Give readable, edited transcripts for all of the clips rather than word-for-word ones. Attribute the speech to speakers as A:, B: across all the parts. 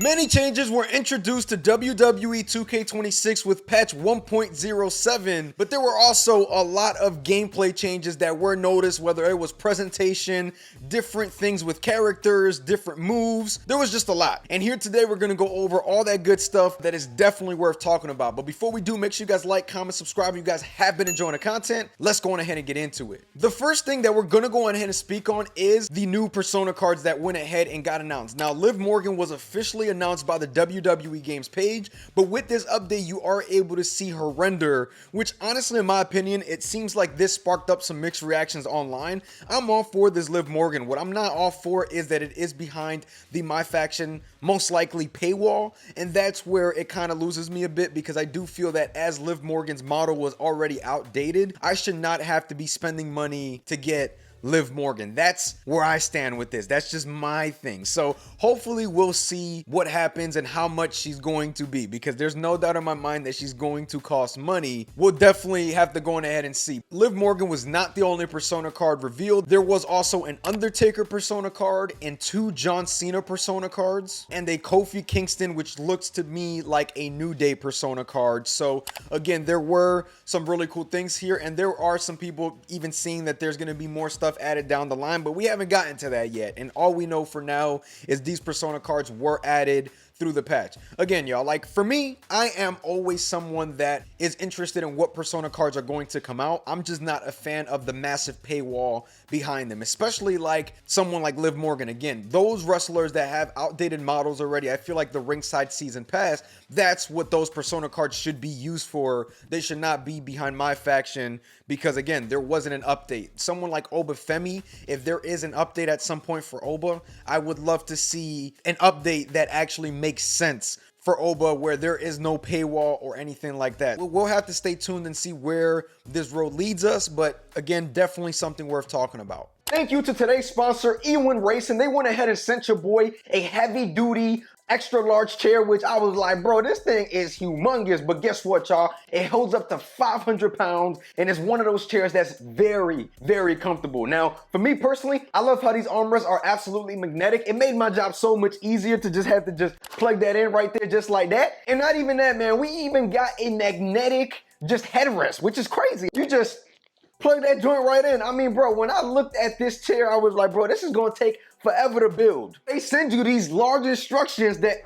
A: Many changes were introduced to WWE 2K26 with patch 1.07, but there were also a lot of gameplay changes that were noticed, whether it was presentation, different things with characters, different moves. There was just a lot. And here today, we're going to go over all that good stuff that is definitely worth talking about. But before we do, make sure you guys like, comment, subscribe. If you guys have been enjoying the content, let's go on ahead and get into it. The first thing that we're going to go on ahead and speak on is the new Persona cards that went ahead and got announced. Now, Liv Morgan was officially announced by the WWE Games page, but with this update you are able to see her render, which honestly in my opinion it seems like this sparked up some mixed reactions online. I'm all for this Liv Morgan. What I'm not all for is that it is behind the My Faction most likely paywall, and that's where it kind of loses me a bit, because I do feel that as Liv Morgan's model was already outdated, I should not have to be spending money to get Liv Morgan. That's where I stand with this. That's just my thing. So hopefully we'll see what happens and how much she's going to be, because there's no doubt in my mind that she's going to cost money. We'll definitely have to go on ahead and see. Liv Morgan was not the only Persona card revealed. There was also an Undertaker Persona card and 2 John Cena Persona cards and a Kofi Kingston, which looks to me like a New Day Persona card. So again, there were some really cool things here, and there are some people even seeing that there's going to be more stuff added down the line, but we haven't gotten to that yet. And all we know for now is these Persona cards were added through the patch. Again, y'all, like for me, I am always someone that is interested in what Persona cards are going to come out. I'm just not a fan of the massive paywall behind them, especially like someone like Liv Morgan. Again, those wrestlers that have outdated models already, I feel like the ringside season pass, that's what those Persona cards should be used for. They should not be behind My Faction, because again, there wasn't an update. Someone like Oba Femi, if there is an update at some point for Oba, I would love to see an update that actually makes sense for Oba, where there is no paywall or anything like that. We'll have to stay tuned and see where this road leads us, but again, definitely something worth talking about. Thank you to today's sponsor, Ewin Racing. They went ahead and sent your boy a heavy-duty extra large chair, which I was like, bro, this thing is humongous. But guess what, y'all? It holds up to 500 pounds, and it's one of those chairs that's very, very comfortable. Now, for me personally, I love how these armrests are absolutely magnetic. It made my job so much easier to just have to just plug that in right there, just like that. And not even that, man. We even got a magnetic just headrest, which is crazy. You just plug that joint right in. I mean, bro, when I looked at this chair, I was like, bro, this is gonna take forever to build. They send you these large instructions that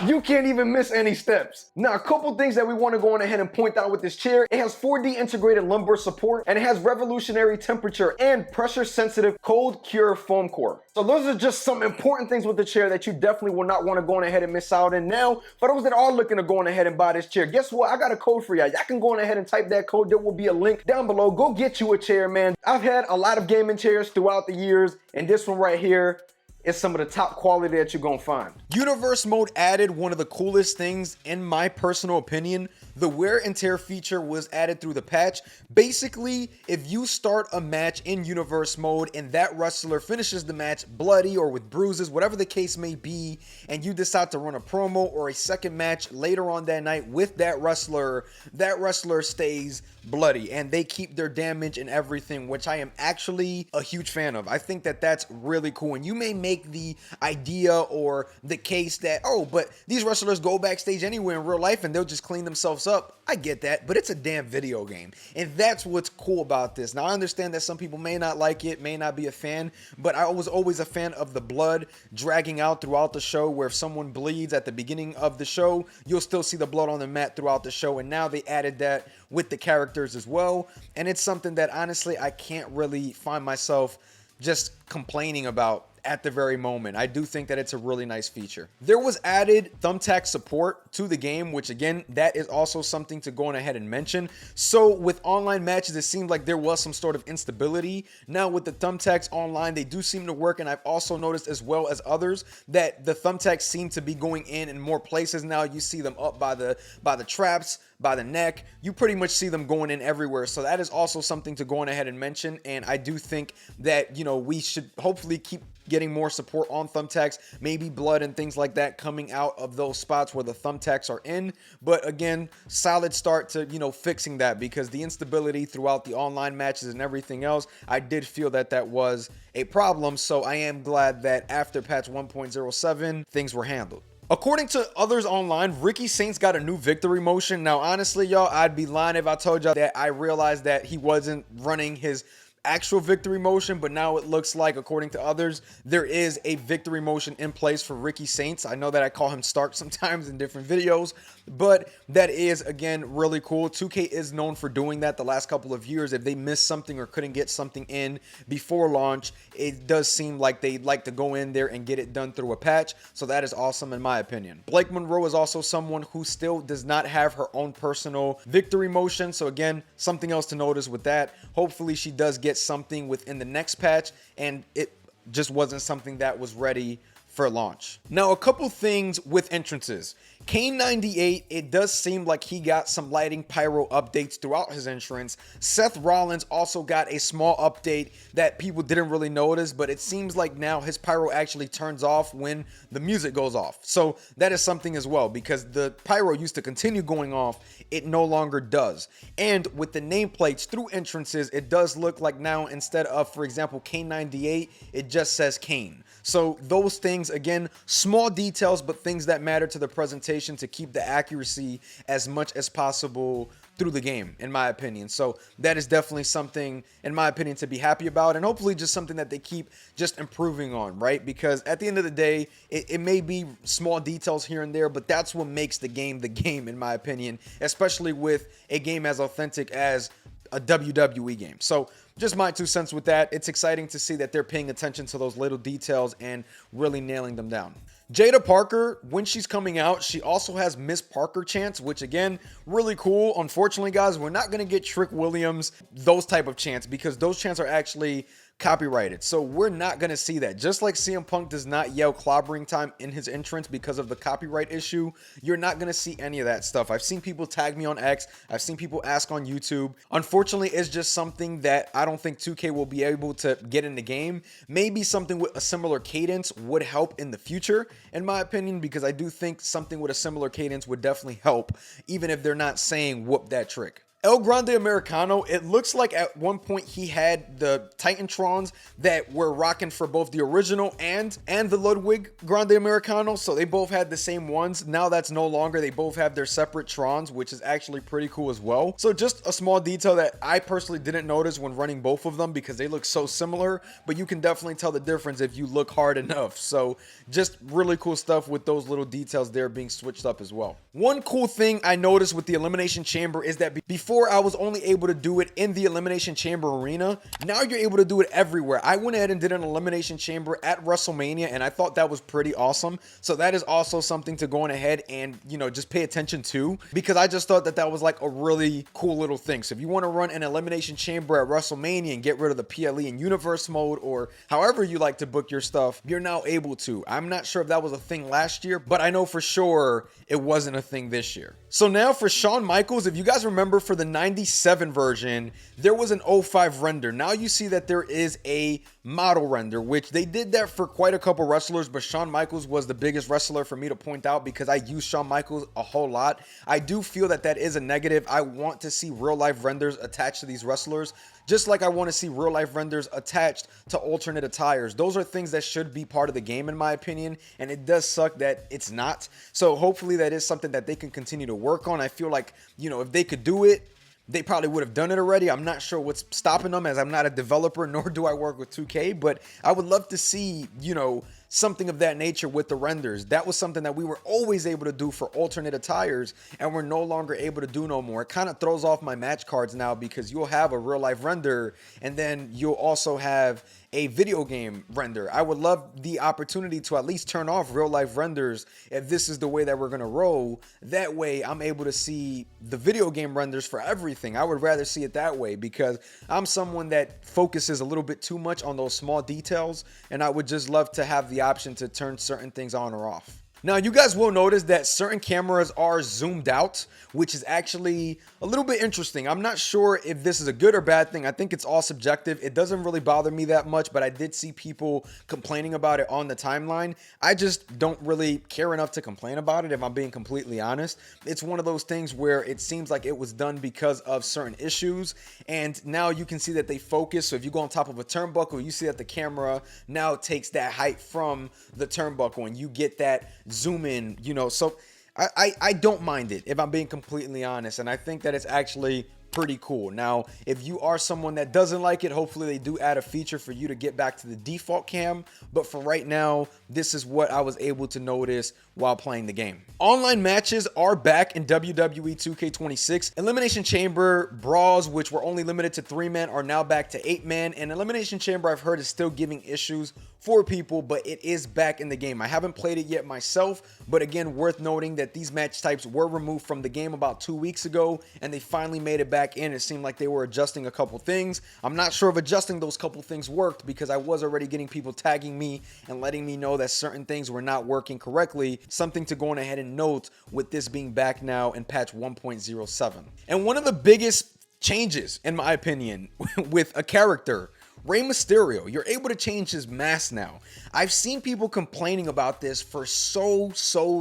A: you can't even miss any steps. Now, a couple things that we want to go on ahead and point out with this chair. It has 4D integrated lumbar support, and it has revolutionary temperature and pressure sensitive cold cure foam core. So those are just some important things with the chair that you definitely will not want to go on ahead and miss out. And now, for those that are looking to go on ahead and buy this chair, guess what? I got a code for y'all. Y'all can go on ahead and type that code. There will be a link down below. Go get you a chair, man. I've had a lot of gaming chairs throughout the years, and this one right here is some of the top quality that you're gonna find. Universe mode added one of the coolest things in my personal opinion. The wear and tear feature was added through the patch. Basically, if you start a match in universe mode and that wrestler finishes the match bloody or with bruises, whatever the case may be, and you decide to run a promo or a second match later on that night with that wrestler stays bloody and they keep their damage and everything, which I am actually a huge fan of. I think that that's really cool. And you may make the idea or the case that, oh, but these wrestlers go backstage anyway in real life and they'll just clean themselves up. I get that, but it's a damn video game, and that's what's cool about this. Now, I understand that some people may not like it, may not be a fan, but I was always a fan of the blood dragging out throughout the show, where if someone bleeds at the beginning of the show, you'll still see the blood on the mat throughout the show, and now they added that with the characters as well, and it's something that honestly I can't really find myself just complaining about at the very moment. I do think that it's a really nice feature. There was added thumbtack support to the game, which again, that is also something to go on ahead and mention. So with online matches, it seemed like there was some sort of instability. Now with the thumbtacks online, they do seem to work, and I've also noticed, as well as others, that the thumbtacks seem to be going in more places now. You see them up by the traps, by the neck. You pretty much see them going in everywhere. So that is also something to go on ahead and mention. And I do think that, you know, we should hopefully keep getting more support on thumbtacks, maybe blood and things like that coming out of those spots where the thumbtacks are in. But again, solid start to, you know, fixing that, because the instability throughout the online matches and everything else, I did feel that that was a problem. So I am glad that after patch 1.07, things were handled. According to others online, Ricky Saints got a new victory motion. Now, honestly, y'all, I'd be lying if I told y'all that I realized that he wasn't running his actual victory motion, but now it looks like, according to others, there is a victory motion in place for Ricky Saints. I know that I call him Stark sometimes in different videos, but that is, again, really cool. 2K is known for doing that the last couple of years. If they miss something or couldn't get something in before launch, it does seem like they like to go in there and get it done through a patch, so that is awesome in my opinion. Blake Monroe is also someone who still does not have her own personal victory motion, so again, something else to notice with that. Hopefully she does get something within the next patch, and it just wasn't something that was ready for launch. Now, a couple things with entrances. Kane98, it does seem like he got some lighting pyro updates throughout his entrance. Seth Rollins also got a small update that people didn't really notice, but it seems like now his pyro actually turns off when the music goes off. So that is something as well, because the pyro used to continue going off. It no longer does. And with the nameplates through entrances, it does look like now instead of, for example, Kane98, it just says Kane. So those things, again, small details, but things that matter to the presentation to keep the accuracy as much as possible through the game, in my opinion. So that is definitely something, in my opinion, to be happy about, and hopefully just something that they keep just improving on, right? Because at the end of the day, it may be small details here and there, but that's what makes the game, in my opinion, especially with a game as authentic as a WWE game. So just my 2 cents with that. It's exciting to see that they're paying attention to those little details and really nailing them down. Jada Parker, when she's coming out, she also has Miss Parker chants, which again, really cool. Unfortunately, guys, we're not going to get Trick Williams, those type of chants, because those chants are actually copyrighted. So we're not going to see that. Just like CM Punk does not yell clobbering time in his entrance because of the copyright issue, you're not going to see any of that stuff. I've seen people tag me on X. I've seen people ask on YouTube. Unfortunately, it's just something that I don't think 2K will be able to get in the game. Maybe something with a similar cadence would help in the future, in my opinion, because I do think something with a similar cadence would definitely help, even if they're not saying whoop that trick. El Grande Americano, it looks like at one point he had the Titantrons that were rocking for both the original and the Ludwig Grande Americano, so they both had the same ones. Now that's no longer. They both have their separate Trons, which is actually pretty cool as well. So just a small detail that I personally didn't notice when running both of them because they look so similar, but you can definitely tell the difference if you look hard enough. So just really cool stuff with those little details there being switched up as well. One cool thing I noticed with the Elimination Chamber is that before I was only able to do it in the Elimination Chamber arena. Now you're able to do it everywhere. I went ahead and did an Elimination Chamber at WrestleMania, and I thought that was pretty awesome. So that is also something to go on ahead and, you know, just pay attention to, because I just thought that that was like a really cool little thing. So if you want to run an Elimination Chamber at WrestleMania and get rid of the PLE and Universe mode, or however you like to book your stuff, you're now able to. I'm not sure if that was a thing last year, but I know for sure it wasn't a thing this year. So now for Shawn Michaels, if you guys remember for the 97 version, there was an 05 render. Now you see that there is a model render, which they did that for quite a couple wrestlers, but Shawn Michaels was the biggest wrestler for me to point out because I use Shawn Michaels a whole lot. I do feel that that is a negative. I want to see real life renders attached to these wrestlers, just like I want to see real life renders attached to alternate attires. Those are things that should be part of the game, in my opinion, and it does suck that it's not. So hopefully that is something that they can continue to work on. I feel like, you know, if they could do it, they probably would have done it already. I'm not sure what's stopping them, as I'm not a developer, nor do I work with 2K, but I would love to see, you know, something of that nature with the renders. That was something that we were always able to do for alternate attires, and we're no longer able to do no more. It kind of throws off my match cards now, because you'll have a real life render, and then you'll also have a video game render. I would love the opportunity to at least turn off real life renders if this is the way that we're going to roll. That way I'm able to see the video game renders for everything. I would rather see it that way, because I'm someone that focuses a little bit too much on those small details, and I would just love to have the option to turn certain things on or off. Now, you guys will notice that certain cameras are zoomed out, which is actually a little bit interesting. I'm not sure if this is a good or bad thing. I think it's all subjective. It doesn't really bother me that much, but I did see people complaining about it on the timeline. I just don't really care enough to complain about it, if I'm being completely honest. It's one of those things where it seems like it was done because of certain issues, and now you can see that they focus. So if you go on top of a turnbuckle, you see that the camera now takes that height from the turnbuckle, and you get that zoom in, you know, so I don't mind it, if I'm being completely honest, and I think that it's actually pretty cool. Now, if you are someone that doesn't like it, hopefully they do add a feature for you to get back to the default cam, but for right now, this is what I was able to notice while playing the game. Online matches are back in WWE 2K26. Elimination Chamber brawls, which were only limited to 3-man, are now back to 8-man, and Elimination Chamber, I've heard, is still giving issues for people, but it is back in the game. I haven't played it yet myself, but again, worth noting that these match types were removed from the game about 2 weeks ago, and they finally made it back in. It seemed like they were adjusting a couple things. I'm not sure if adjusting those couple things worked, because I was already getting people tagging me and letting me know that certain things were not working correctly. Something to go on ahead and note with this being back now in patch 1.07. And one of the biggest changes, in my opinion, with a character, Rey Mysterio, you're able to change his mask now. I've seen people complaining about this for so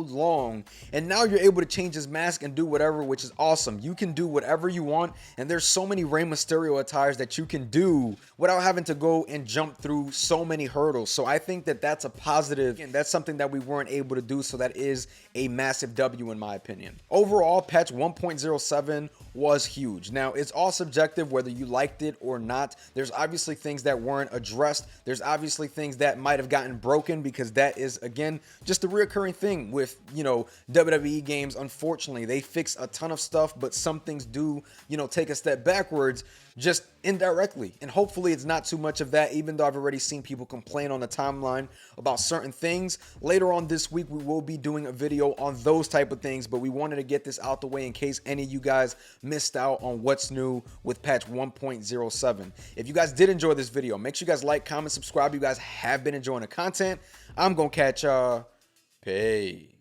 A: long, and now you're able to change his mask and do whatever, which is awesome. You can do whatever you want, and there's so many Rey Mysterio attires that you can do without having to go and jump through so many hurdles. So I think that that's a positive, and that's something that we weren't able to do, so that is a massive W in my opinion. Overall, patch 1.07 was huge. Now, it's all subjective whether you liked it or not. There's obviously things that weren't addressed. There's obviously things that might have gotten broken, because that is, again, just a reoccurring thing with, you know, WWE games. Unfortunately, they fix a ton of stuff, but some things do, you know, take a step backwards just indirectly. And hopefully it's not too much of that, even though I've already seen people complain on the timeline about certain things. Later on this week, we will be doing a video on those type of things, but we wanted to get this out the way in case any of you guys missed out on what's new with patch 1.07. If you guys did enjoy this video, make sure you guys like, comment, subscribe. You guys have been enjoying the content. I'm gonna catch y'all. Peace.